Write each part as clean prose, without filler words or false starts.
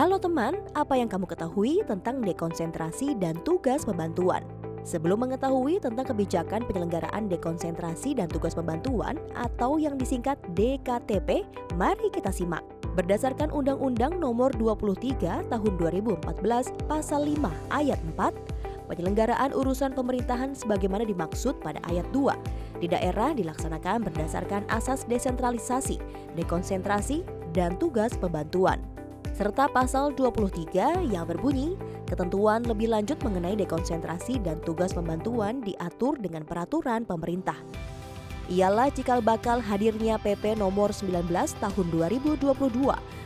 Halo teman, apa yang kamu ketahui tentang dekonsentrasi dan tugas pembantuan? Sebelum mengetahui tentang kebijakan penyelenggaraan dekonsentrasi dan tugas pembantuan atau yang disingkat DKTP, mari kita simak. Berdasarkan Undang-Undang Nomor 23 Tahun 2014 Pasal 5 Ayat 4, penyelenggaraan urusan pemerintahan sebagaimana dimaksud pada ayat 2 di daerah dilaksanakan berdasarkan asas desentralisasi, dekonsentrasi, dan tugas pembantuan. Serta pasal 23 yang berbunyi, ketentuan lebih lanjut mengenai dekonsentrasi dan tugas pembantuan diatur dengan peraturan pemerintah. Ialah cikal bakal hadirnya PP nomor 19 tahun 2022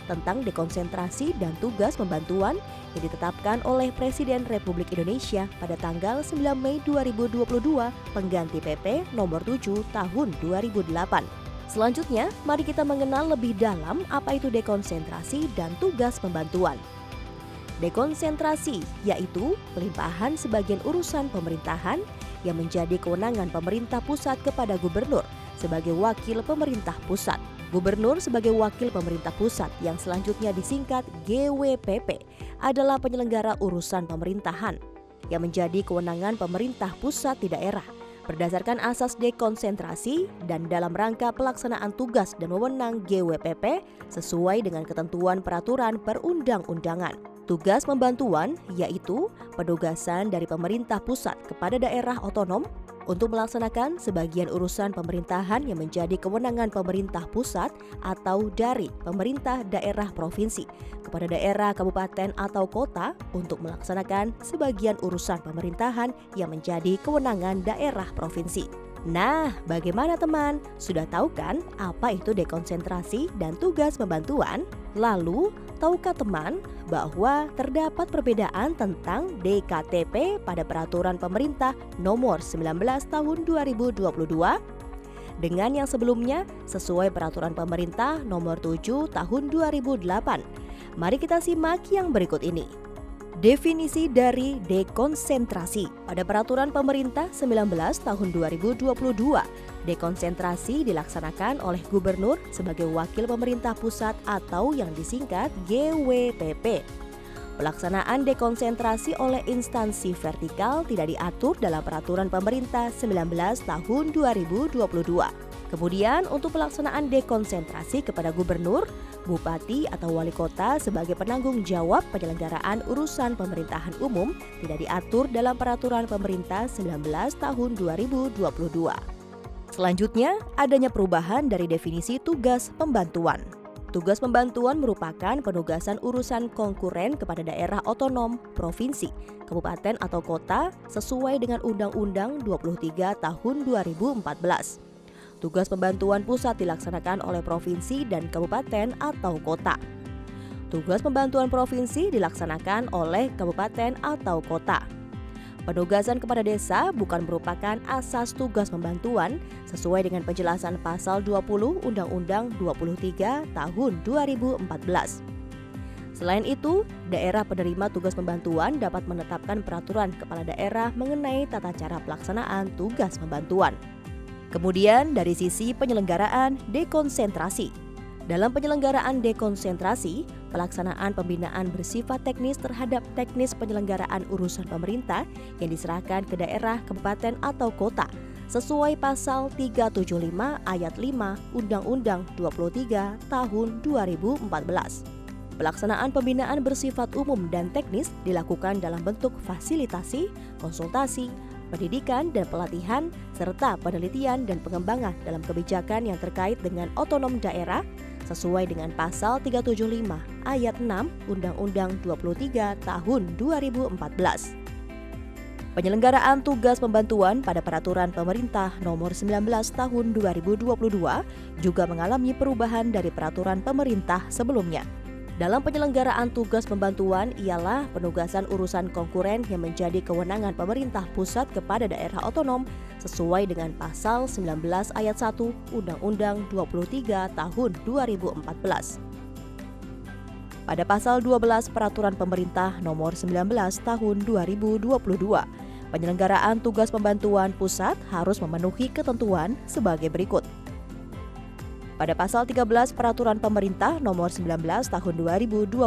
tentang dekonsentrasi dan tugas pembantuan yang ditetapkan oleh Presiden Republik Indonesia pada tanggal 9 Mei 2022 pengganti PP nomor 7 tahun 2008. Selanjutnya, mari kita mengenal lebih dalam apa itu dekonsentrasi dan tugas pembantuan. Dekonsentrasi yaitu pelimpahan sebagian urusan pemerintahan yang menjadi kewenangan pemerintah pusat kepada gubernur sebagai wakil pemerintah pusat. Gubernur sebagai wakil pemerintah pusat yang selanjutnya disingkat GWPP adalah penyelenggara urusan pemerintahan yang menjadi kewenangan pemerintah pusat di daerah berdasarkan asas dekonsentrasi dan dalam rangka pelaksanaan tugas dan wewenang GWPP sesuai dengan ketentuan peraturan perundang-undangan. Tugas pembantuan yaitu penugasan dari pemerintah pusat kepada daerah otonom untuk melaksanakan sebagian urusan pemerintahan yang menjadi kewenangan pemerintah pusat atau dari pemerintah daerah provinsi kepada daerah kabupaten atau kota untuk melaksanakan sebagian urusan pemerintahan yang menjadi kewenangan daerah provinsi. Nah, bagaimana teman? Sudah tahu kan apa itu dekonsentrasi dan tugas pembantuan? Lalu, tahukah teman bahwa terdapat perbedaan tentang DKTP pada peraturan pemerintah nomor 19 tahun 2022 dengan yang sebelumnya sesuai peraturan pemerintah nomor 7 tahun 2008? Mari kita simak yang berikut ini. Definisi dari dekonsentrasi. Pada peraturan pemerintah 19 tahun 2022, dekonsentrasi dilaksanakan oleh gubernur sebagai wakil pemerintah pusat atau yang disingkat GWPP. Pelaksanaan dekonsentrasi oleh instansi vertikal tidak diatur dalam peraturan pemerintah 19 tahun 2022. Kemudian untuk pelaksanaan dekonsentrasi kepada gubernur, bupati atau wali kota sebagai penanggung jawab penyelenggaraan urusan pemerintahan umum tidak diatur dalam peraturan pemerintah 19 tahun 2022. Selanjutnya, adanya perubahan dari definisi tugas pembantuan. Tugas pembantuan merupakan penugasan urusan konkuren kepada daerah otonom, provinsi, kabupaten atau kota sesuai dengan Undang-Undang 23 tahun 2014. Tugas pembantuan pusat dilaksanakan oleh provinsi dan kabupaten atau kota. Tugas pembantuan provinsi dilaksanakan oleh kabupaten atau kota. Penugasan kepada desa bukan merupakan asas tugas pembantuan sesuai dengan penjelasan pasal 20 Undang-Undang 23 tahun 2014. Selain itu, daerah penerima tugas pembantuan dapat menetapkan peraturan kepala daerah mengenai tata cara pelaksanaan tugas pembantuan. Kemudian dari sisi penyelenggaraan dekonsentrasi. Dalam penyelenggaraan dekonsentrasi, pelaksanaan pembinaan bersifat teknis terhadap teknis penyelenggaraan urusan pemerintah yang diserahkan ke daerah, kabupaten atau kota sesuai pasal 375 ayat 5 Undang-Undang 23 tahun 2014. Pelaksanaan pembinaan bersifat umum dan teknis dilakukan dalam bentuk fasilitasi, konsultasi, pendidikan dan pelatihan, serta penelitian dan pengembangan dalam kebijakan yang terkait dengan otonom daerah sesuai dengan pasal 375 ayat 6 Undang-Undang 23 tahun 2014. Penyelenggaraan tugas pembantuan pada peraturan pemerintah nomor 19 tahun 2022 juga mengalami perubahan dari peraturan pemerintah sebelumnya. Dalam penyelenggaraan tugas pembantuan ialah penugasan urusan konkuren yang menjadi kewenangan pemerintah pusat kepada daerah otonom sesuai dengan pasal 19 ayat 1 Undang-Undang 23 tahun 2014. Pada pasal 12 peraturan pemerintah nomor 19 tahun 2022, penyelenggaraan tugas pembantuan pusat harus memenuhi ketentuan sebagai berikut. Pada pasal 13 Peraturan Pemerintah Nomor 19 Tahun 2022,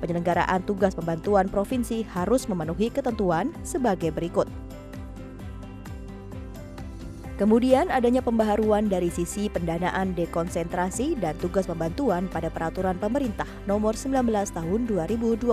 Penyelenggaraan tugas pembantuan provinsi harus memenuhi ketentuan sebagai berikut. Kemudian adanya pembaharuan dari sisi pendanaan dekonsentrasi dan tugas pembantuan pada Peraturan Pemerintah Nomor 19 Tahun 2022,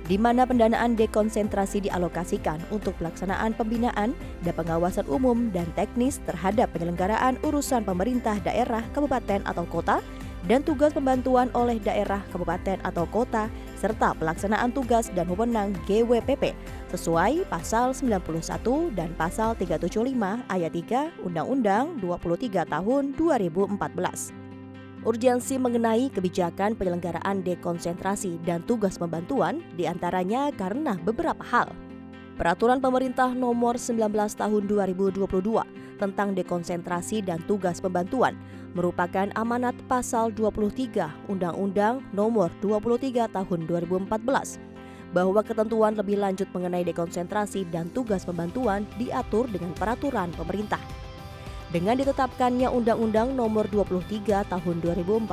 di mana pendanaan dekonsentrasi dialokasikan untuk pelaksanaan pembinaan dan pengawasan umum dan teknis terhadap penyelenggaraan urusan pemerintah daerah, kabupaten atau kota, dan tugas pembantuan oleh daerah, kabupaten atau kota, serta pelaksanaan tugas dan wewenang GWPP sesuai Pasal 91 dan Pasal 375 Ayat 3 Undang-Undang 23 Tahun 2014. Urgensi mengenai kebijakan penyelenggaraan dekonsentrasi dan tugas pembantuan diantaranya karena beberapa hal. Peraturan Pemerintah Nomor 19 Tahun 2022 tentang dekonsentrasi dan tugas pembantuan merupakan amanat Pasal 23 Undang-Undang Nomor 23 Tahun 2014 bahwa ketentuan lebih lanjut mengenai dekonsentrasi dan tugas pembantuan diatur dengan peraturan pemerintah. Dengan ditetapkannya Undang-Undang Nomor 23 Tahun 2014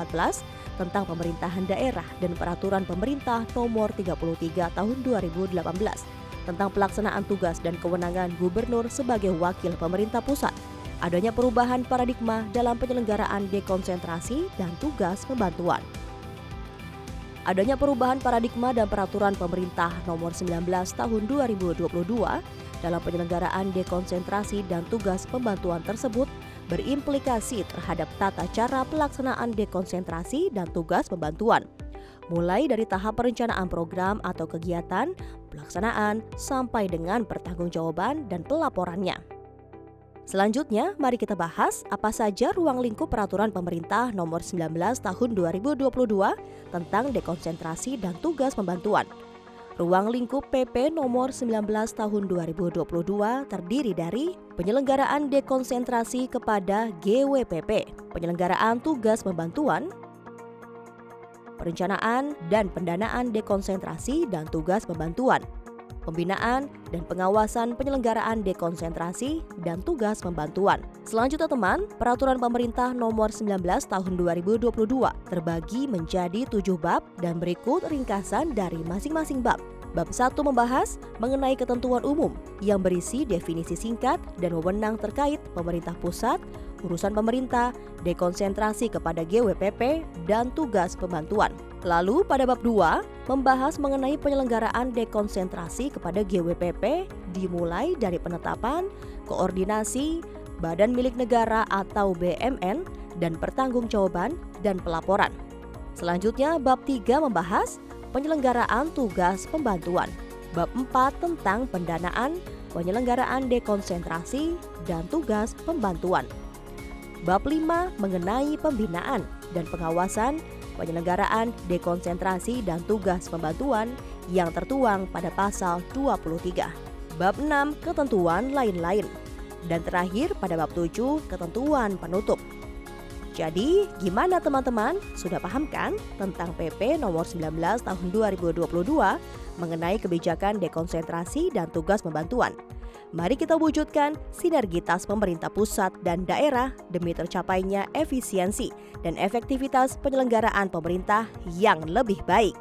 tentang pemerintahan daerah dan Peraturan Pemerintah Nomor 33 Tahun 2018 tentang pelaksanaan tugas dan kewenangan gubernur sebagai wakil pemerintah pusat, adanya perubahan paradigma dalam penyelenggaraan dekonsentrasi dan tugas pembantuan. Adanya perubahan paradigma dan Peraturan Pemerintah Nomor 19 Tahun 2022 dalam penyelenggaraan dekonsentrasi dan tugas pembantuan tersebut berimplikasi terhadap tata cara pelaksanaan dekonsentrasi dan tugas pembantuan, mulai dari tahap perencanaan program atau kegiatan, pelaksanaan, sampai dengan pertanggungjawaban dan pelaporannya. Selanjutnya, mari kita bahas apa saja ruang lingkup Peraturan Pemerintah Nomor 19 Tahun 2022 tentang dekonsentrasi dan tugas pembantuan. Ruang lingkup PP Nomor 19 Tahun 2022 terdiri dari penyelenggaraan dekonsentrasi kepada GWPP, penyelenggaraan tugas pembantuan, perencanaan dan pendanaan dekonsentrasi dan tugas pembantuan, pembinaan dan pengawasan penyelenggaraan dekonsentrasi dan tugas pembantuan. Selanjutnya teman, Peraturan Pemerintah Nomor 19 Tahun 2022 terbagi menjadi 7 bab dan berikut ringkasan dari masing-masing bab. Bab 1 membahas mengenai ketentuan umum yang berisi definisi singkat dan wewenang terkait pemerintah pusat, urusan pemerintah, dekonsentrasi kepada GWPP, dan tugas pembantuan. Lalu pada bab 2 membahas mengenai penyelenggaraan dekonsentrasi kepada GWPP dimulai dari penetapan, koordinasi, badan milik negara atau BMN, dan pertanggungjawaban dan pelaporan. Selanjutnya bab 3 membahas penyelenggaraan tugas pembantuan. Bab 4 tentang pendanaan, penyelenggaraan dekonsentrasi, dan tugas pembantuan. Bab 5 mengenai pembinaan dan pengawasan penyelenggaraan dekonsentrasi dan tugas pembantuan yang tertuang pada pasal 23. Bab 6 ketentuan lain-lain. Dan terakhir pada bab 7 ketentuan penutup. Jadi, gimana teman-teman? Sudah paham kan tentang PP Nomor 19 Tahun 2022 mengenai kebijakan dekonsentrasi dan tugas pembantuan? Mari kita wujudkan sinergitas pemerintah pusat dan daerah demi tercapainya efisiensi dan efektivitas penyelenggaraan pemerintah yang lebih baik.